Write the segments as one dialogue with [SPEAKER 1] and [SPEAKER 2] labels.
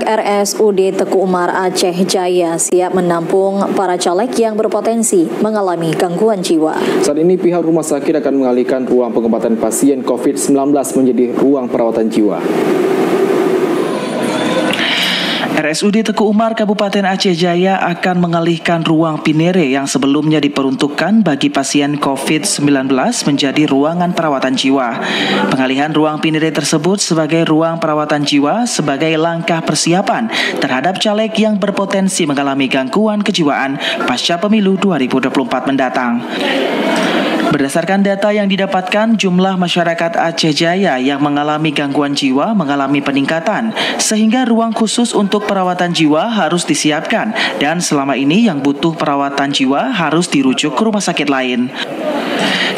[SPEAKER 1] RSUD Teku Umar Aceh Jaya siap menampung para caleg yang berpotensi mengalami gangguan jiwa.
[SPEAKER 2] Saat ini pihak rumah sakit akan mengalihkan ruang pengobatan pasien COVID-19 menjadi ruang perawatan jiwa.
[SPEAKER 3] RSUD Teku Umar Kabupaten Aceh Jaya akan mengalihkan ruang Pinere yang sebelumnya diperuntukkan bagi pasien COVID-19 menjadi ruangan perawatan jiwa. Pengalihan ruang Pinere tersebut sebagai ruang perawatan jiwa sebagai langkah persiapan terhadap caleg yang berpotensi mengalami gangguan kejiwaan pasca pemilu 2024 mendatang. Berdasarkan data yang didapatkan, jumlah masyarakat Aceh Jaya yang mengalami gangguan jiwa mengalami peningkatan, sehingga ruang khusus untuk perawatan jiwa harus disiapkan, dan selama ini yang butuh perawatan jiwa harus dirujuk ke rumah sakit lain.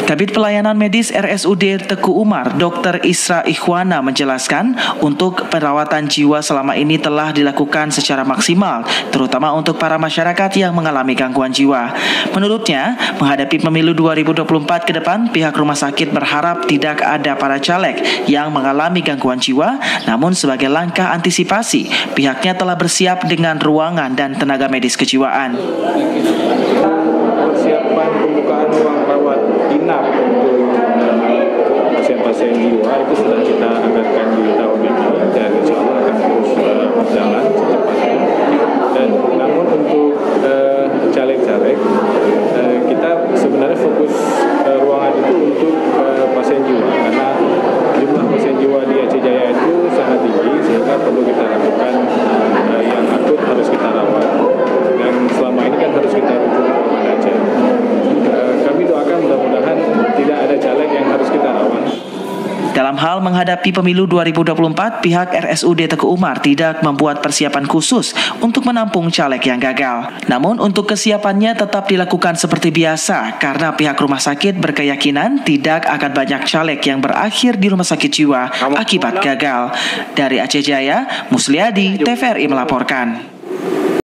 [SPEAKER 3] Kabid Pelayanan Medis RSUD Teku Umar, Dr. Isra Ikhwana menjelaskan, untuk perawatan jiwa selama ini telah dilakukan secara maksimal, terutama untuk para masyarakat yang mengalami gangguan jiwa. Menurutnya, menghadapi pemilu 2024 ke depan, pihak rumah sakit berharap tidak ada para caleg yang mengalami gangguan jiwa, namun sebagai langkah antisipasi, pihaknya telah bersiap dengan ruangan dan tenaga medis kejiwaan.
[SPEAKER 4] Persiapan pembukaan ruang rawat inap untuk pasien-pasien jiwa itu sudah kita anggarkan di tahun ini dan insya Allah akan terus berjalan secepatnya. Dan namun untuk caleg-caleg kita sebenarnya fokus ruangan itu untuk pasien jiwa karena jumlah pasien jiwa di Aceh Jaya itu sangat tinggi sehingga perlu kita lakukan yang akut harus kita rawat dan selama ini kan harus kita rujuk ke Polda Aceh. Kami doakan mudah-mudahan tidak ada caleg yang harus kita rawat.
[SPEAKER 3] Dalam hal menghadapi pemilu 2024, pihak RSUD Teku Umar tidak membuat persiapan khusus untuk menampung caleg yang gagal. Namun untuk kesiapannya tetap dilakukan seperti biasa karena pihak rumah sakit berkeyakinan tidak akan banyak caleg yang berakhir di rumah sakit jiwa akibat gagal. Dari Aceh Jaya, Musliadi, TVRI melaporkan.